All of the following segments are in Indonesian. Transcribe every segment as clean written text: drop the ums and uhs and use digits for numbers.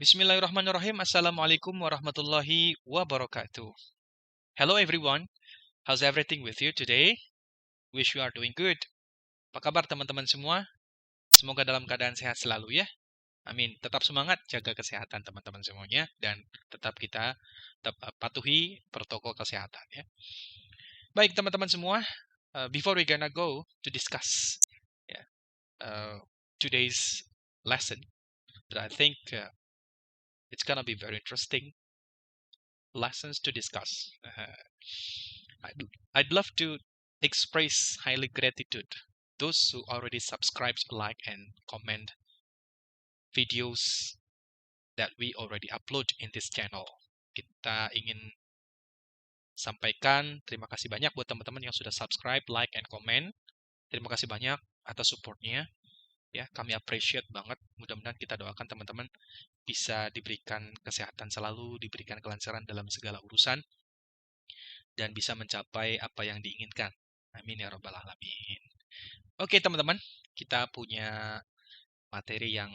Bismillahirrahmanirrahim. Assalamualaikum warahmatullahi wabarakatuh. Hello everyone. How's everything with you today? Wish you are doing good. Apa kabar teman-teman semua? Semoga dalam keadaan sehat selalu ya. Amin. Tetap semangat jaga kesehatan teman-teman semuanya dan tetap patuhi protokol kesehatan ya. Baik teman-teman semua, before we gonna go to discuss today's lesson, that I think it's gonna be very interesting lessons to discuss. I'd love to express highly gratitude those who already subscribed, like, and comment videos that we already upload in this channel. Kita ingin sampaikan terima kasih banyak buat teman-teman yang sudah subscribe, like, and comment. Terima kasih banyak atas supportnya. Ya, kami appreciate banget. Mudah-mudahan kita doakan teman-teman bisa diberikan kesehatan selalu, diberikan kelancaran dalam segala urusan, dan bisa mencapai apa yang diinginkan. Amin ya rabbal alamin. Oke teman-teman, kita punya materi yang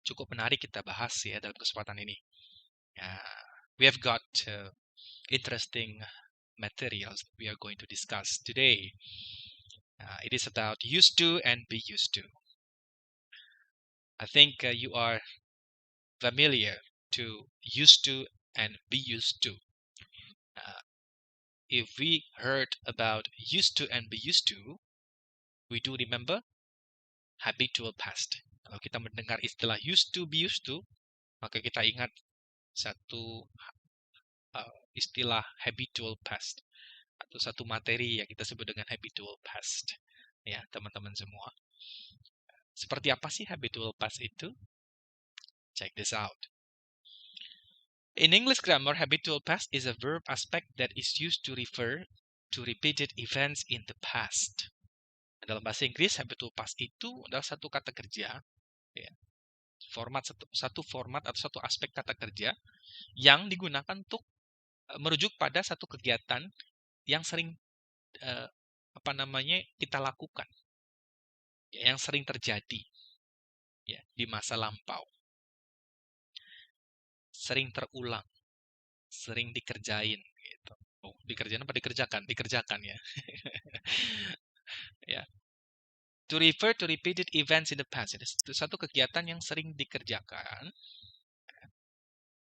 cukup menarik kita bahas ya dalam kesempatan ini. We have got interesting materials we are going to discuss today. It is about used to and be used to. I think you are familiar to used to and be used to. If we heard about used to and be used to, we do remember habitual past. Kalau kita mendengar istilah used to, be used to, maka kita ingat satu istilah habitual past atau satu materi yang kita sebut dengan habitual past. Ya, teman-teman semua. Seperti apa sih habitual past itu? Check this out. In English grammar, habitual past is a verb aspect that is used to refer to repeated events in the past. Dalam bahasa Inggris, habitual past itu adalah satu kata kerja, ya, satu format atau satu aspek kata kerja yang digunakan untuk merujuk pada satu kegiatan yang sering kita lakukan, ya, yang sering terjadi ya di masa lampau, sering terulang, sering dikerjain gitu. Dikerjain apa dikerjakan? Dikerjakan ya. Ya. To refer to repeated events in the past. Itu satu kegiatan yang sering dikerjakan,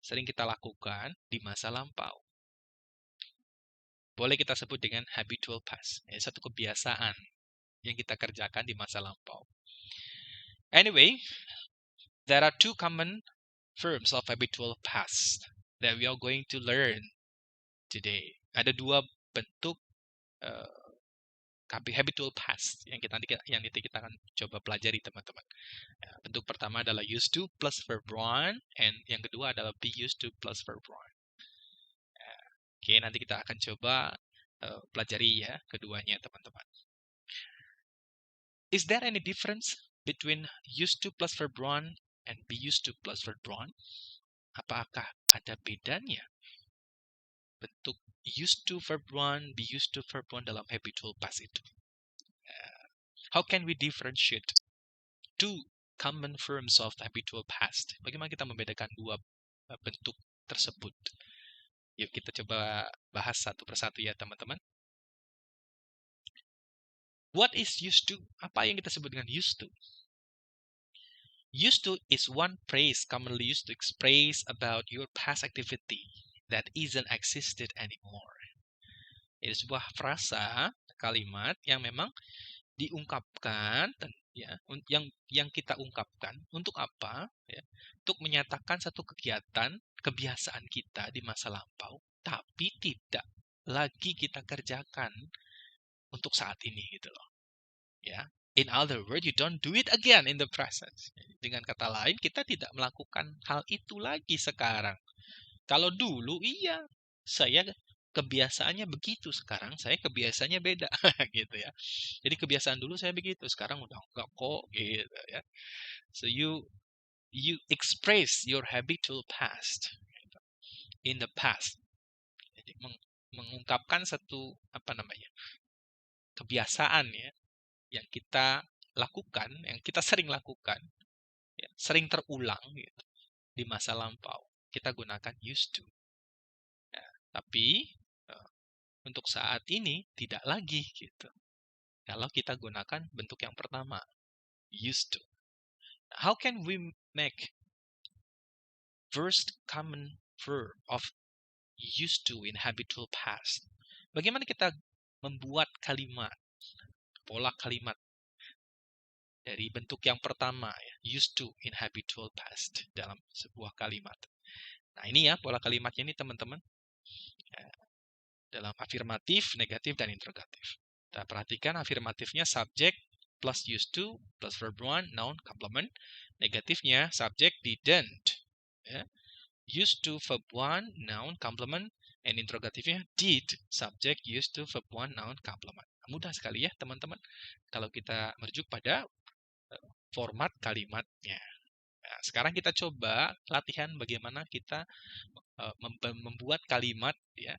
sering kita lakukan di masa lampau. Boleh kita sebut dengan habitual past. Ya, satu kebiasaan yang kita kerjakan di masa lampau. Anyway, there are two common forms of habitual past that we are going to learn today. Ada dua bentuk habitual past yang nanti kita akan coba pelajari teman-teman. Bentuk pertama adalah used to plus verb 1, and yang kedua adalah be used to plus verb 1. Oke, nanti kita akan coba pelajari ya keduanya teman-teman. Is there any difference between used to plus verb 1 and be used to plus verb 1? Apakah ada bedanya bentuk used to verb 1, be used to verb 1 dalam habitual past itu? How can we differentiate two common forms of habitual past? Bagaimana kita membedakan dua bentuk tersebut? Yuk kita coba bahas satu persatu ya teman-teman. What is used to? Apa yang kita sebut dengan used to? Used to is one phrase commonly used to express about your past activity that isn't existed anymore. Itu sebuah frasa, kalimat yang memang diungkapkan, ya, yang kita ungkapkan untuk apa? Ya, untuk menyatakan satu kegiatan, kebiasaan kita di masa lampau, tapi tidak lagi kita kerjakan untuk saat ini gitu loh. Ya. In other words, you don't do it again in the present. Dengan kata lain, kita tidak melakukan hal itu lagi sekarang. Kalau dulu, iya, saya kebiasaannya begitu, sekarang saya kebiasaannya beda gitu ya. Jadi kebiasaan dulu saya begitu, sekarang udah enggak kok gitu ya. So you express your habitual past in the past. Jadi mengungkapkan satu kebiasaan ya yang kita lakukan, yang kita sering lakukan, ya, sering terulang gitu. di masa lampau. Kita gunakan used to. Ya, tapi untuk saat ini tidak lagi gitu. Kalau kita gunakan bentuk yang pertama, used to. How can we make first common verb of used to in habitual past? Bagaimana kita membuat kalimat, pola kalimat dari bentuk yang pertama, ya, used to in habitual past dalam sebuah kalimat. Nah ini ya pola kalimatnya ini teman-teman. Ya, dalam afirmatif, negatif, dan interrogatif. Kita perhatikan afirmatifnya subject plus used to plus verb one, noun, complement. Negatifnya subject didn't. Ya. Used to verb one, noun, complement. And interrogatifnya did, subject used to verb one, noun, complement. Mudah sekali ya teman-teman. Kalau kita merujuk pada format kalimatnya. Nah, sekarang kita coba latihan bagaimana kita membuat kalimat ya.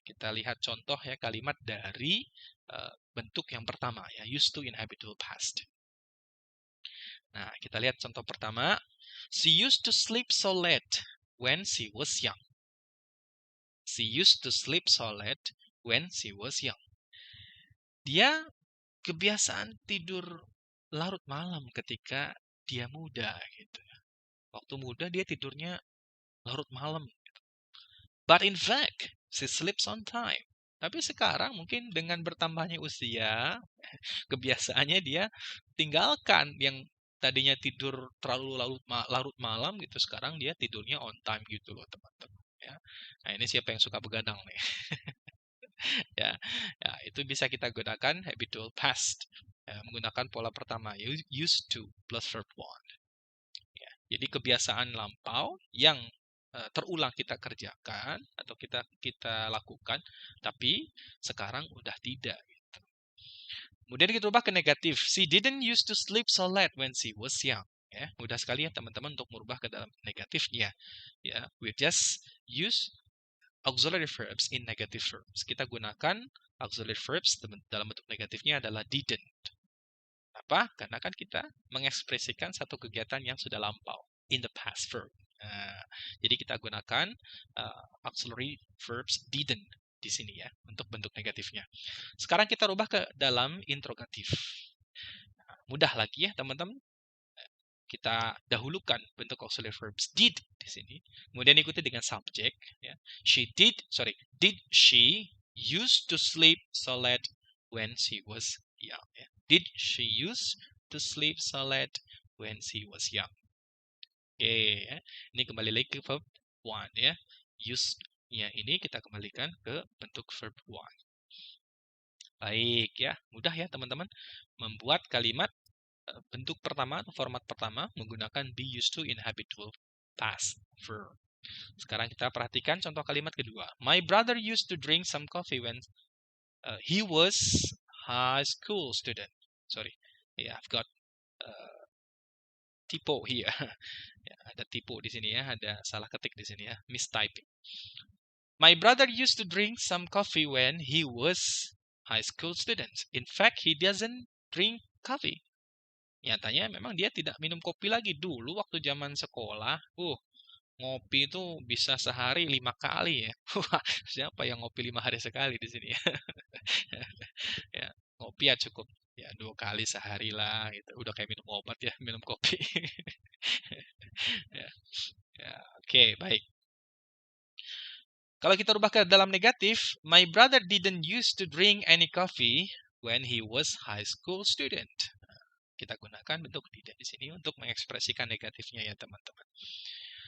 Kita lihat contoh ya kalimat dari bentuk yang pertama ya, used to in habitual past. Nah, kita lihat contoh pertama. She used to sleep so late when she was young. She used to sleep so late when she was young. Dia kebiasaan tidur larut malam ketika dia muda gitu. Waktu muda dia tidurnya larut malam. But in fact, she sleeps on time. Tapi sekarang mungkin dengan bertambahnya usia, kebiasaannya dia tinggalkan yang tadinya tidur terlalu larut malam gitu, sekarang dia tidurnya on time gitu loh teman-teman. Ya. Nah ini siapa yang suka begadang nih? ya, ya itu bisa kita gunakan habitual past ya, menggunakan pola pertama used to plus verb one. Ya, jadi kebiasaan lampau yang terulang kita kerjakan atau kita lakukan, tapi sekarang udah tidak. Gitu. Kemudian kita ubah ke negatif. She didn't used to sleep so late when she was young. Ya, mudah sekali ya teman-teman untuk merubah ke dalam negatifnya. Ya, we just use auxiliary verbs in negative verbs. Kita gunakan auxiliary verbs dalam bentuk negatifnya adalah didn't. Apa? Karena kan kita mengekspresikan satu kegiatan yang sudah lampau in the past verb. Jadi kita gunakan auxiliary verbs didn't di sini ya untuk bentuk negatifnya. Sekarang kita rubah ke dalam interrogatif. Mudah lagi ya teman-teman. Kita dahulukan bentuk auxiliary verbs did di sini. Kemudian ikuti dengan subject. Ya. Did she used to sleep so late when she was young? Ya. Did she used to sleep so late when she was young? Oke, ya. Ini kembali lagi ke verb one ya. Used-nya ini kita kembalikan ke bentuk verb one. Baik ya, mudah ya teman-teman membuat kalimat bentuk pertama atau format pertama menggunakan be used to in habitual past verb. Sekarang kita perhatikan contoh kalimat kedua. My brother used to drink some coffee when he was high school student. Sorry, yeah, I've got typo here. Ya, ada typo di sini ya, ada salah ketik di sini ya, mistyping. My brother used to drink some coffee when he was high school student. In fact, he doesn't drink coffee. Nyatanya memang dia tidak minum kopi lagi. Dulu waktu zaman sekolah, ngopi itu bisa sehari 5 kali ya. Siapa yang ngopi 5 hari sekali di sini ya? Ya, ngopi ya cukup ya 2 kali sehari lah gitu. Udah kayak minum obat ya, minum kopi. ya, oke, baik. Kalau kita rubah ke dalam negatif, my brother didn't used to drink any coffee when he was high school student. Kita gunakan bentuk tidak di sini untuk mengekspresikan negatifnya ya teman-teman.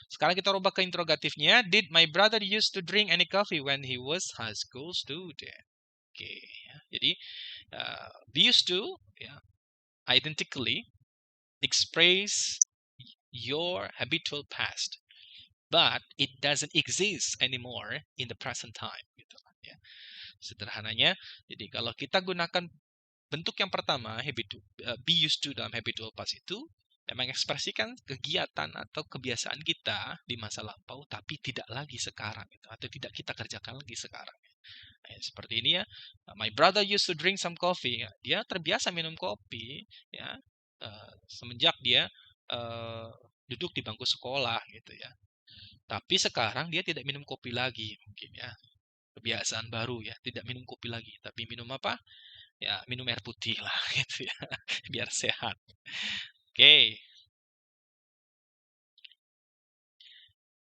Sekarang kita rubah ke interrogatifnya. Did my brother used to drink any coffee when he was high school student? Oke, ya. Jadi be used to ya, identically express your habitual past, but it doesn't exist anymore in the present time. Gitu, ya. Sederhananya, jadi kalau kita gunakan bentuk yang pertama, be used to dalam habitual past itu mengekspresikan kegiatan atau kebiasaan kita di masa lampau, tapi tidak lagi sekarang, gitu, atau tidak kita kerjakan lagi sekarang. Nah, seperti ini ya. My brother used to drink some coffee. Dia terbiasa minum kopi, ya. Semenjak dia duduk di bangku sekolah gitu ya. Tapi sekarang dia tidak minum kopi lagi mungkin ya. Kebiasaan baru ya, tidak minum kopi lagi, tapi minum apa? Ya, minum air putih lah gitu ya, biar sehat. Oke.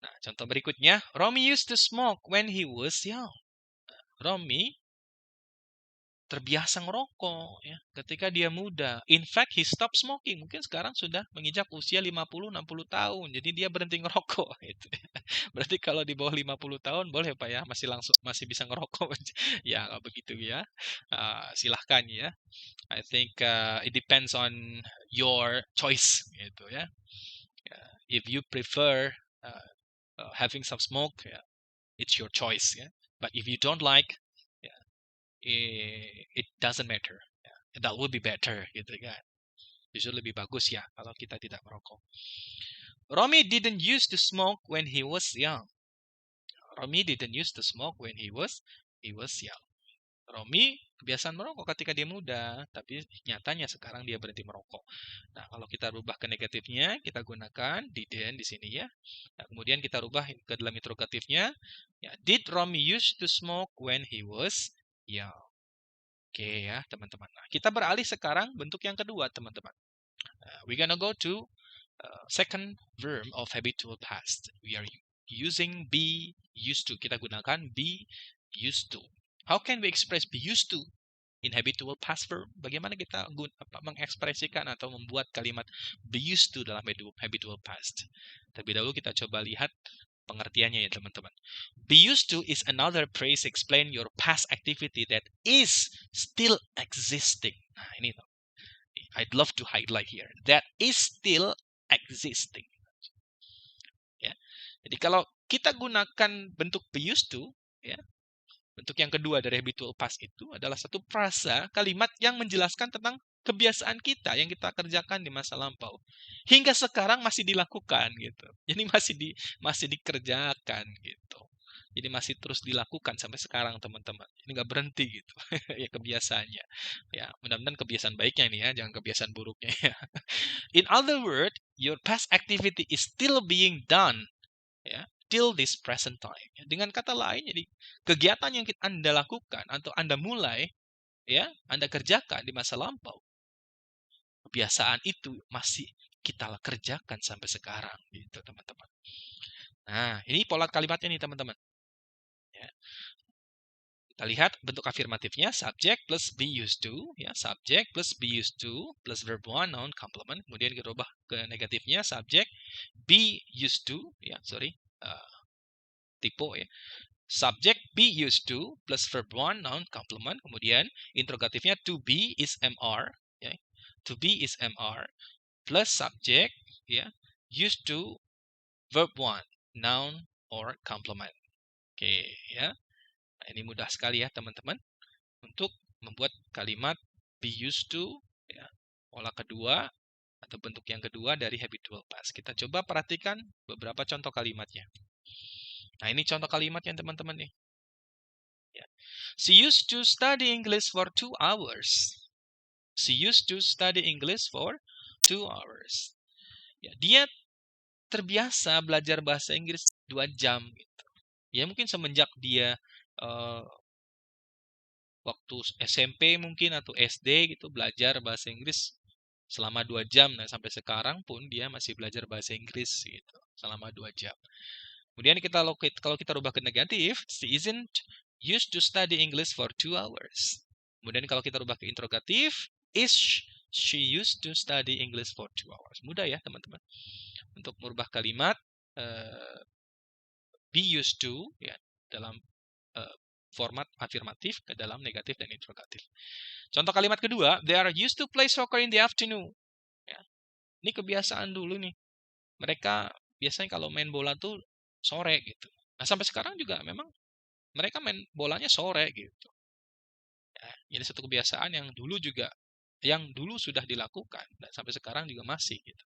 Nah, contoh berikutnya, Romy used to smoke when he was young. Romy terbiasa ngerokok ya ketika dia muda. In fact, he stopped smoking. Mungkin sekarang sudah menginjak usia 50-60 tahun. Jadi dia berhenti ngerokok gitu. Berarti kalau di bawah 50 tahun boleh Pak ya, masih bisa ngerokok. Ya, kalau begitu ya. Silahkan ya. I think it depends on your choice gitu ya. If you prefer having some smoke, it's your choice ya. But if you don't like, it doesn't matter. That would be better gitu kan. Justru lebih bagus ya kalau kita tidak merokok. Romy didn't used to smoke when he was young. Romy didn't used to smoke when he was young. Romy kebiasaan merokok ketika dia muda, tapi nyatanya sekarang dia berhenti merokok. Nah, kalau kita rubah ke negatifnya, kita gunakan didn't di sini ya. Nah, kemudian kita rubah ke dalam interrogatifnya. Ya, did Romy used to smoke when he was young? Oke ya, teman-teman. Nah, kita beralih sekarang bentuk yang kedua, teman-teman. We're gonna go to second verb of habitual past. We are using be used to. Kita gunakan be used to. How can we express be used to in habitual past verb? Bagaimana kita mengekspresikan atau membuat kalimat be used to dalam habitual past? Terlebih dahulu kita coba lihat pengertiannya ya teman-teman. Be used to is another phrase explain your past activity that is still existing. Nah, ini I'd love to highlight here. That is still existing. Ya. Jadi kalau kita gunakan bentuk be used to, ya, bentuk yang kedua dari habitual past itu adalah satu frasa kalimat yang menjelaskan tentang kebiasaan kita yang kita kerjakan di masa lampau hingga sekarang masih dilakukan gitu. Jadi masih dikerjakan gitu. Jadi masih terus dilakukan sampai sekarang teman-teman. Ini nggak berhenti gitu ya kebiasaannya. Ya mudah-mudahan kebiasaan baiknya ini ya, jangan kebiasaan buruknya ya. In other words, your past activity is still being done ya till this present time. Dengan kata lain, jadi kegiatan yang Anda lakukan atau Anda mulai ya Anda kerjakan di masa lampau, kebiasaan itu masih kita kerjakan sampai sekarang gitu teman-teman. Nah, ini pola kalimatnya nih teman-teman. Ya. Kita lihat bentuk afirmatifnya subject plus be used to ya, subject plus be used to plus verb one noun complement. Kemudian kita ubah ke negatifnya subject be used to ya, typo ya. Subject be used to plus verb one noun complement. Kemudian interrogatifnya to be is mr ya. To be is mr plus subject ya, used to verb one noun or complement. Oke ya. Nah, ini mudah sekali ya teman-teman untuk membuat kalimat be used to ya, pola kedua atau bentuk yang kedua dari habitual past. Kita coba perhatikan beberapa contoh kalimatnya. Nah, ini contoh kalimatnya teman-teman nih. Ya. She used to study English for 2 hours. She used to study English for 2 hours. Ya, dia terbiasa belajar bahasa Inggris 2 jam gitu. Ya mungkin semenjak dia waktu SMP mungkin atau SD gitu belajar bahasa Inggris selama 2 jam. Nah, sampai sekarang pun dia masih belajar bahasa Inggris gitu selama 2 jam. Kemudian kalau kita rubah ke negatif, she isn't used to study English for 2 hours. Kemudian kalau kita rubah ke interrogatif, is she used to study English for 2 hours. Mudah ya teman-teman untuk merubah kalimat be used to ya dalam format afirmatif ke dalam negatif dan interrogatif. Contoh kalimat kedua, they are used to play soccer in the afternoon. Ya. Ini kebiasaan dulu nih. Mereka biasanya kalau main bola tuh sore gitu. Nah sampai sekarang juga memang mereka main bolanya sore gitu. Ya, jadi satu kebiasaan yang dulu sudah dilakukan dan sampai sekarang juga masih gitu.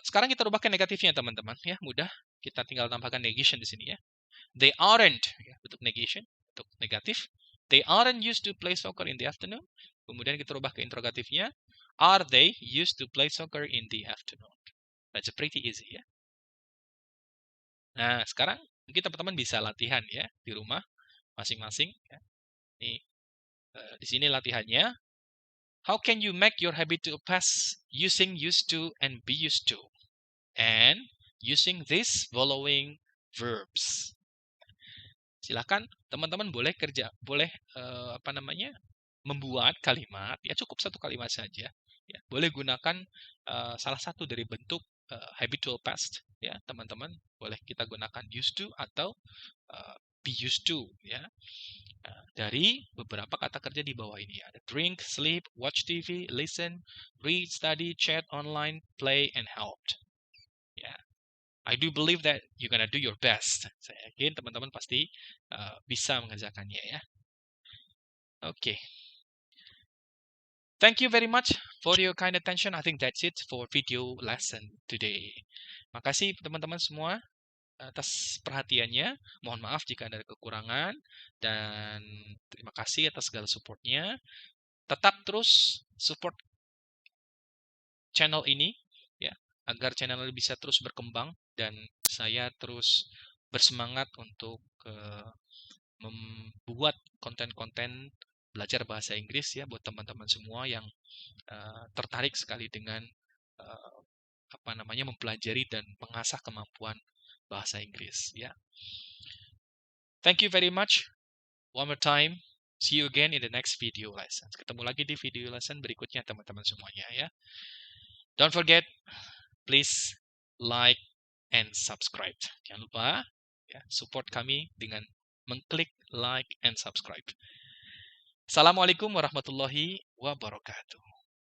Sekarang kita rubah ke negatifnya teman-teman ya, mudah. Kita tinggal tambahkan negation di sini ya. They aren't ya, bentuk negation, bentuk negatif. They aren't used to play soccer in the afternoon. Kemudian kita rubah ke interrogatifnya. Are they used to play soccer in the afternoon? That's pretty easy ya. Nah, sekarang mungkin teman-teman bisa latihan ya di rumah masing-masing ya. Nih, di sini latihannya. How can you make your habitual past using used to and be used to? And using these following verbs. Silakan teman-teman boleh membuat kalimat, ya cukup satu kalimat saja. Ya, boleh gunakan salah satu dari bentuk habitual past, ya teman-teman. Boleh kita gunakan used to atau be used to, ya. Dari beberapa kata kerja di bawah ini ada drink, sleep, watch TV, listen, read, study, chat online, play, and help. Ya, I do believe that you're gonna do your best. Saya yakin teman-teman pasti bisa mengerjakannya ya. Oke. Thank you very much for your kind attention. I think that's it for video lesson today. Makasih teman-teman semua atas perhatiannya. Mohon maaf jika ada kekurangan dan terima kasih atas segala supportnya. Tetap terus support channel ini ya agar channel ini bisa terus berkembang dan saya terus bersemangat untuk membuat konten-konten belajar bahasa Inggris ya buat teman-teman semua yang tertarik sekali dengan mempelajari dan mengasah kemampuan bahasa Inggris ya. Thank you very much. One more time. See you again in the next video lesson. Ketemu lagi di video lesson berikutnya teman-teman semuanya ya. Don't forget, please like and subscribe. Jangan lupa ya, support kami dengan mengklik like and subscribe. Assalamualaikum warahmatullahi wabarakatuh.